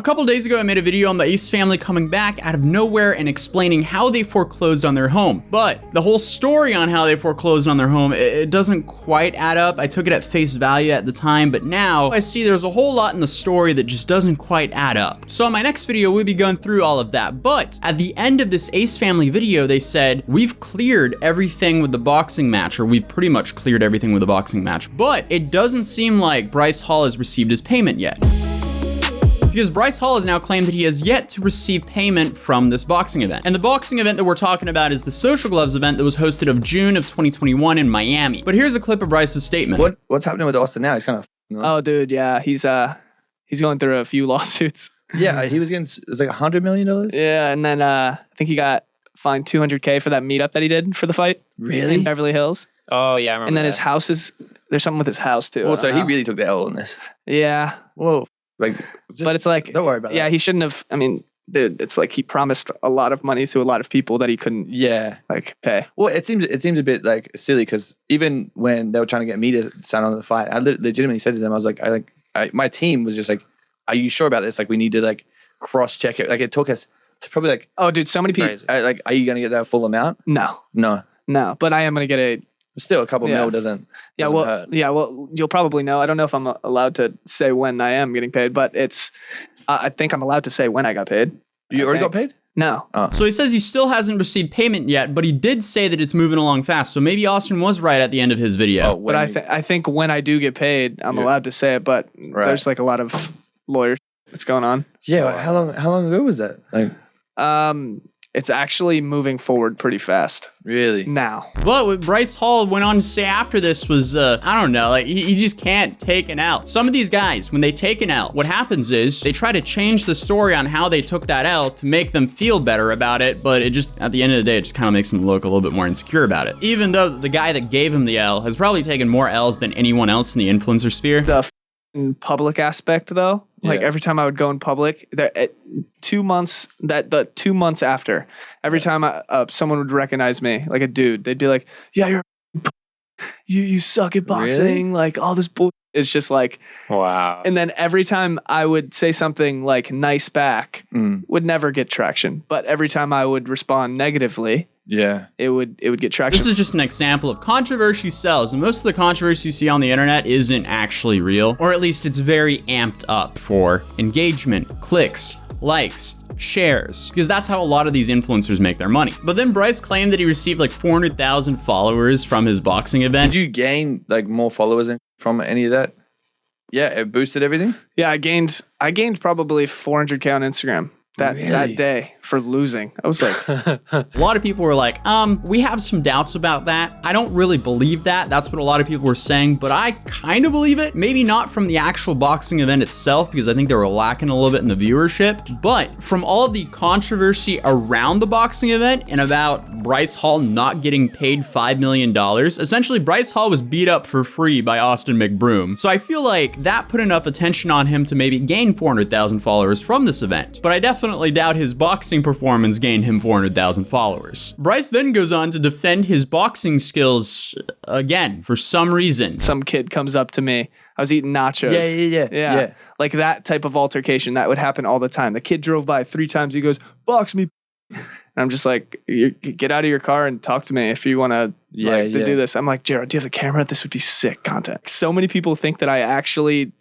couple days ago, I made a video on the Ace family coming back out of nowhere and explaining how they foreclosed on their home. But the whole story on how they foreclosed on their home, it doesn't quite add up. I took it at face value at the time, but now I see there's a whole lot in the story that just doesn't quite add up. So in my next video, we'll be going through all of that. But at the end of this Ace family video, they said, we've cleared everything with the boxing match, or we've pretty much cleared everything with the boxing match. But it doesn't seem like Bryce Hall has received his payment yet. Because Bryce Hall has now claimed that he has yet to receive payment from this boxing event. And the boxing event that we're talking about is the Social Gloves event that was hosted of June of 2021 in Miami. But here's a clip of Bryce's statement. What's happening with Austin now? He's kind of... Oh, dude, yeah. He's going through a few lawsuits. Yeah, he was getting... It was like $100 million? Yeah, and then I think he got fined $200K for that meetup that he did for the fight. Really? In Beverly Hills. Oh, yeah, I remember And then that. his house is... There's something with his house, too. Well, so he really took the L on this. Yeah. Whoa. Like, just, but it's like... Don't worry about that. Yeah, he shouldn't have... I mean, dude, it's like he promised a lot of money to a lot of people that he couldn't... Yeah. Like, pay. Well, it seems a bit like silly because even when they were trying to get me to sign on to the fight, I legitimately said to them, I was like, my team was just like, are you sure about this? Like, we need to like cross-check it. Like, it took us to probably like... Oh, dude, so many people... like, are you going to get that full amount? No. But I am going to get a... Still, a couple mil doesn't hurt. Well, you'll probably know. I don't know if I'm allowed to say when I am getting paid, but it's... I think I'm allowed to say when I got paid. You already got paid? No. Oh. So he says he still hasn't received payment yet, but he did say that it's moving along fast. So maybe Austin was right at the end of his video. Oh, but I think when I do get paid, I'm allowed to say it, but there's like a lot of lawyers that's going on. Yeah, how long ago was that? Like, it's actually moving forward pretty fast. Really? Now. But what Bryce Hall went on to say after this was, I don't know, like he just can't take an L. Some of these guys, when they take an L, what happens is they try to change the story on how they took that L to make them feel better about it, but it just, at the end of the day, it just kind of makes them look a little bit more insecure about it. Even though the guy that gave him the L has probably taken more L's than anyone else in the influencer sphere. The public aspect, though, like every time I would go in public, the 2 months after, every time someone would recognize me, like a dude, they'd be like, "Yeah, you suck at boxing," really? like all this bull. It's just like, wow. And then every time I would say something like nice back, would never get traction. But every time I would respond negatively, it would get traction. This is just an example of controversy sells, and most of the controversy you see on the internet isn't actually real, or at least it's very amped up for engagement, clicks, likes, shares, because that's how a lot of these influencers make their money. But then Bryce claimed that he received like 400,000 followers from his boxing event. Did you gain like more followers from any of that? Yeah, it boosted everything? Yeah, I gained probably 400K on Instagram. That day for losing. I was like... A lot of people were like, we have some doubts about that. I don't really believe that. That's what a lot of people were saying, but I kind of believe it. Maybe not from the actual boxing event itself, because I think they were lacking a little bit in the viewership, but from all of the controversy around the boxing event and about Bryce Hall not getting paid $5 million. Essentially, Bryce Hall was beat up for free by Austin McBroom. So I feel like that put enough attention on him to maybe gain 400,000 followers from this event. But I definitely doubt his boxing performance gained him 400,000 followers. Bryce then goes on to defend his boxing skills again for some reason. Some kid comes up to me. I was eating nachos. Yeah. Like that type of altercation that would happen all the time. The kid drove by 3 times. He goes, "Box me." And I'm just like, get out of your car and talk to me if you want to do this. I'm like, Jared, do you have the camera? This would be sick content. So many people think that I actually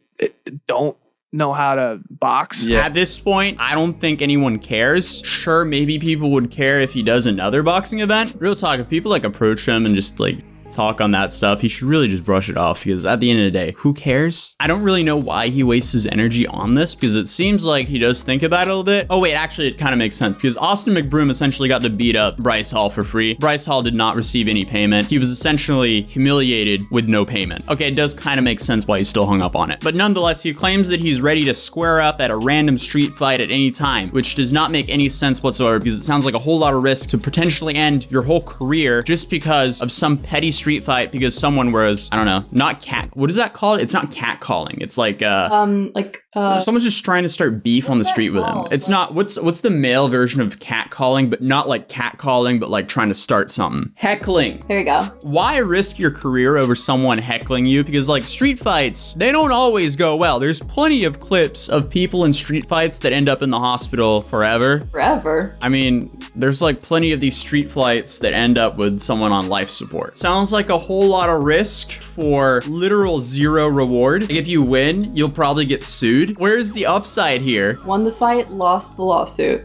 don't know how to box. At this point, I don't think anyone cares. Sure, maybe people would care if he does another boxing event. Real talk, if people like approach him and just like talk on that stuff, he should really just brush it off, because at the end of the day, who cares? I don't really know why he wastes his energy on this, because it seems like he does think about it a little bit. Oh wait, actually it kind of makes sense, because Austin McBroom essentially got to beat up Bryce Hall for free. Bryce Hall did not receive any payment. He was essentially humiliated with no payment. Okay, it does kind of make sense why he's still hung up on it. But nonetheless, he claims that he's ready to square up at a random street fight at any time, which does not make any sense whatsoever, because it sounds like a whole lot of risk to potentially end your whole career just because of some petty street fight, because someone was, I don't know, not cat. What is that called? It's not catcalling. It's like Someone's just trying to start beef on the street with him. It's not, what's the male version of catcalling, but not like catcalling, but like trying to start something. Heckling. There you go. Why risk your career over someone heckling you? Because like street fights, they don't always go well. There's plenty of clips of people in street fights that end up in the hospital forever. Forever? I mean, there's like plenty of these street fights that end up with someone on life support. Sounds like a whole lot of risk for literal zero reward. Like if you win, you'll probably get sued. Where's the upside here? Won the fight, lost the lawsuit.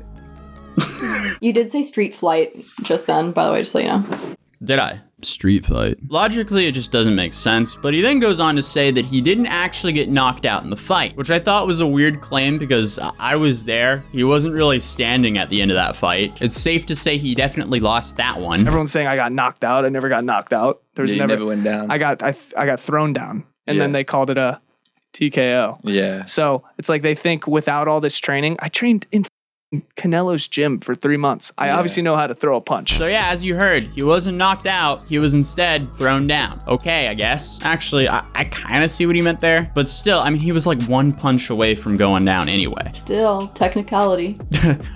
You did say street flight just then, by the way, just so you know. Did I? Street fight. Logically, it just doesn't make sense, but he then goes on to say that he didn't actually get knocked out in the fight, which I thought was a weird claim because I was there. He wasn't really standing at the end of that fight. It's safe to say he definitely lost that one. Everyone's saying I got knocked out. I never got knocked out. There's never went down. I got thrown down, and then they called it a TKO. Yeah. So it's like they think without all this training, I trained in Canelo's gym for 3 months. I obviously know how to throw a punch. So yeah, as you heard, he wasn't knocked out. He was instead thrown down. Okay, I guess. Actually, I kind of see what he meant there. But still, I mean, he was like one punch away from going down anyway. Still, technicality.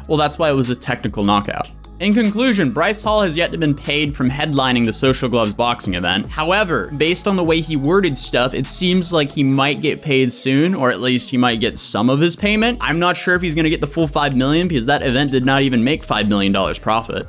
Well, that's why it was a technical knockout. In conclusion, Bryce Hall has yet to been paid from headlining the Social Gloves boxing event. However, based on the way he worded stuff, it seems like he might get paid soon, or at least he might get some of his payment. I'm not sure if he's gonna get the full $5 million because that event did not even make $5 million profit.